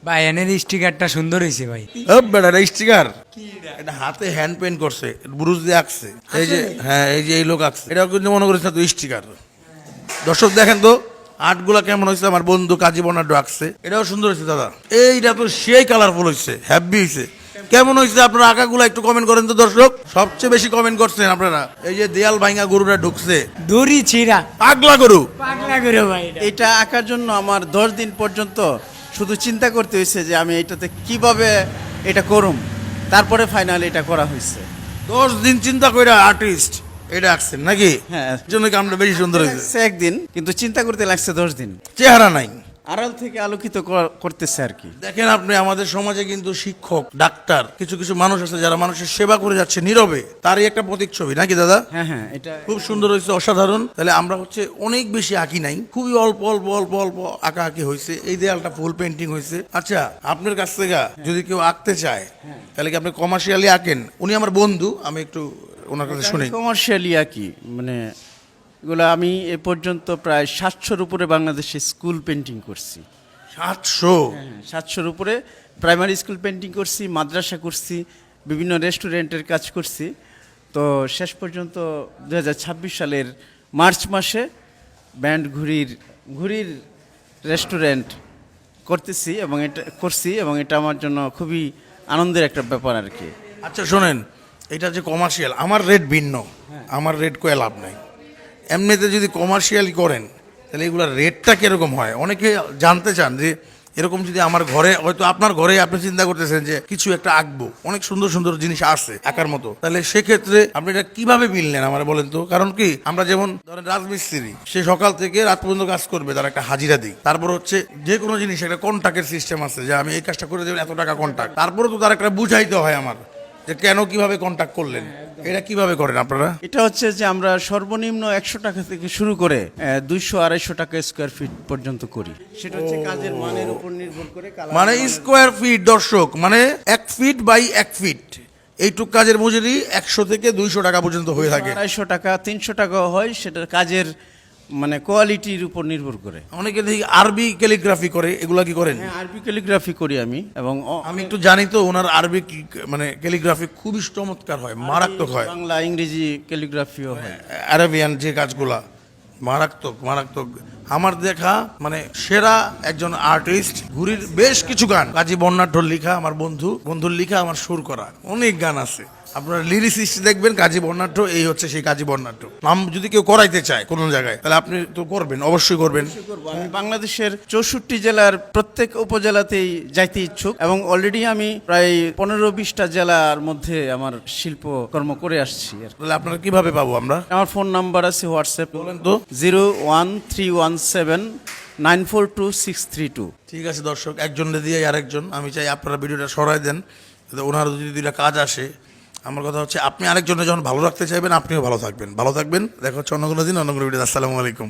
ভাই এনের স্টিকারটা সুন্দর হয়েছে ভাই। বেটা স্টিকার এটা হাতে হ্যান্ড পেইন্ট করছে, ব্রুশ দিয়ে আঁকছে। এই যে হ্যাঁ, এই যে এই লোক আঁকছে, এটা কিন্তু মনে করিস না তো স্টিকার। দর্শক দেখেন তো আর্টগুলা কেমন হয়েছে, আমার বন্ধু কাজী বর্ণাঢ্য আঁকছে। এটাও সুন্দর হয়েছে দাদা, এইটা তো সেই কালারফুল হয়েছে, হ্যাপি হয়েছে। কেমন হয়েছে আপনার আঁকাগুলো একটু কমেন্ট করেন তো দর্শক। সবচেয়ে বেশি কমেন্ট করছেন আপনারা। এই যে দেয়াল ভাঙা গরুরা ঢুকছে, দড়ি ছিঁড়া পাগলা গরু। পাগলা করে ভাই এটা। এটা আঁকার জন্য আমার 10 দিন পর্যন্ত শুধু চিন্তা করতে হয়েছে যে আমি এটাতে কিভাবে এটা করুম, তারপরে ফাইনালি এটা করা হয়েছে। 10 দিন চিন্তা করে আর্টিস্ট এটা আঁকছেন নাকি? হ্যাঁ। এর জন্য কামটা বেশি সুন্দর হয়েছে। লাগছে একদিন, কিন্তু চিন্তা করতে লাগছে 10 দিন। চেহারা নাই, আড়াল থেকে আলোকিত করতেছে আর কি। দেখেন আপনি আমাদের সমাজে কিন্তু শিক্ষক, ডাক্তার, কিছু কিছু মানুষ আছে যারা মানুষের সেবা করে যাচ্ছে নীরবে, তারই একটা প্রতীকছবি নাকি দাদা? হ্যাঁ হ্যাঁ, এটা খুব সুন্দর হয়েছে, অসাধারণ। তাহলে আমরা হচ্ছে অনেক বেশি আঁকি নাই, খুবই অল্প অল্প অল্প অল্প আঁকা আঁকি হয়েছে। এই দেয়ালটা ফুল পেন্টিং হয়েছে। আচ্ছা, আপনার কাছ থেকে যদি কেউ আঁকতে চায় তাহলে কি আপনি কমার্শিয়ালি আঁকেন? উনি আমার বন্ধু, আমি একটু ওনার কাছে শুনি। কমার্শিয়ালি আর কি, মানে এগুলো আমি এ পর্যন্ত প্রায় 700-র উপরে বাংলাদেশে স্কুল পেন্টিং করছি। 700? 700-র উপরে প্রাইমারি স্কুল পেন্টিং করছি, মাদ্রাসা করছি, বিভিন্ন রেস্টুরেন্টের কাজ করছি। তো শেষ পর্যন্ত 2026 সালের মার্চ মাসে ব্যান্ড ঘুরির রেস্টুরেন্ট করতেছি এবং এটা আমার জন্য খুবই আনন্দের একটা ব্যাপার আর কি। আচ্ছা শোনেন, এটা যে কমার্শিয়াল, আমার রেট ভিন্ন, আমার রেট কয়ে লাভ নাই। এমনিতে যদি কমার্শিয়ালি করেন তাহলে এগুলোর রেটটা কীরকম হয় অনেকে জানতে চান। যে এরকম যদি আমার ঘরে, হয়তো আপনার ঘরে আপনি চিন্তা করতেছেন যে কিছু একটা আঁকবো, অনেক সুন্দর সুন্দর জিনিস আছে আঁকার মতো, তাহলে সেক্ষেত্রে আপনি এটা কিভাবে মিললেন আমার বলেন তো? কারণ কি, আমরা যেমন ধরেন রাজমিস্ত্রি, সে সকাল থেকে রাত পর্যন্ত কাজ করবে, তার একটা হাজিরা দিই। তারপর হচ্ছে যে কোনো জিনিস একটা কন্ট্রাক্টের সিস্টেম আছে, যে আমি এই কাজটা করে দেবেন, এত টাকা কন্ট্রাক্ট। তারপরে তো তার একটা বুঝাইতে হয় আমার, যে কেন কিভাবে কন্ট্যাক্ট করলেন। এটা কিভাবে করেন আপনারা? এটা হচ্ছে যে আমরা সর্বনিম্ন 100 টাকা থেকে শুরু করে 200-250 টাকা স্কোয়ার ফিট পর্যন্ত করি। সেটা হচ্ছে কাজের মানের উপর নির্ভর করে। মানে স্কোয়ার ফিট, দর্শক, মানে 1 ফিট বাই 1 ফিট, এইটুক কাজের মজুরি 100 থেকে 200 টাকা পর্যন্ত হয়ে থাকে। 250 টাকা 300 টাকাও হয়, সেটা কাজের মানে কোয়ালিটির উপর নির্ভর করে। অনেকে দেখি আরবি ক্যালিগ্রাফি করে, এগুলা কি করেন? হ্যাঁ, আরবি ক্যালিগ্রাফি করি আমি, এবং আমি একটু জানি তো, ওনার আরবি মানে ক্যালিগ্রাফি খুবই চমৎকার হয়, মারাত্মক হয়। বাংলা ইংরেজি ক্যালিগ্রাফিও হয়। আরবিয়ান যে কাজগুলা মারাত্মক মারাত্মক। আমার দেখা মানে সেরা একজন আর্টিস্ট। ঘুরির বেশ কিছু গান কাজী বর্ণাঢ্যর লিখা, আমার বন্ধুর লিখা, আমার সুর করা অনেক গান আছে। আপনারা লিরিসিস্ট দেখবেন কাজী বর্ণাঢ্য, এই হচ্ছে সেই কাজী বর্ণাঢ্য। নাম যদি কেউ করাইতে চায় কোনো জায়গায়, তাহলে আপনি তো করবেন, অবশ্যই করবেন। আমি বাংলাদেশের 64 জেলার প্রত্যেক উপজেলাতেই যাইতে ইচ্ছুক, এবং অলরেডি আমি প্রায় 15-20টা জেলার মধ্যে আমার শিল্পকর্ম করে আসছি। তাহলে আপনারা কিভাবে পাবো আমরা? আমার ফোন নাম্বার আছে, হোয়াটসঅ্যাপ বলেন তো। 01317932632। ঠিক আছে দর্শক, একজনের দিয়ে আরেকজন, আমি চাই আপনারা ভিডিওটা সরাই দেন, ওনার যদি দুইটা কাজ আসে। আমার কথা হচ্ছে, আপনি আরেকজনের যখন ভালো রাখতে চাইবেন, আপনিও ভালো থাকবেন। ভালো থাকবেন, দেখা হচ্ছে অন্য কোনো দিন, অন্য কোনো ভিডিও। আসসালামু আলাইকুম।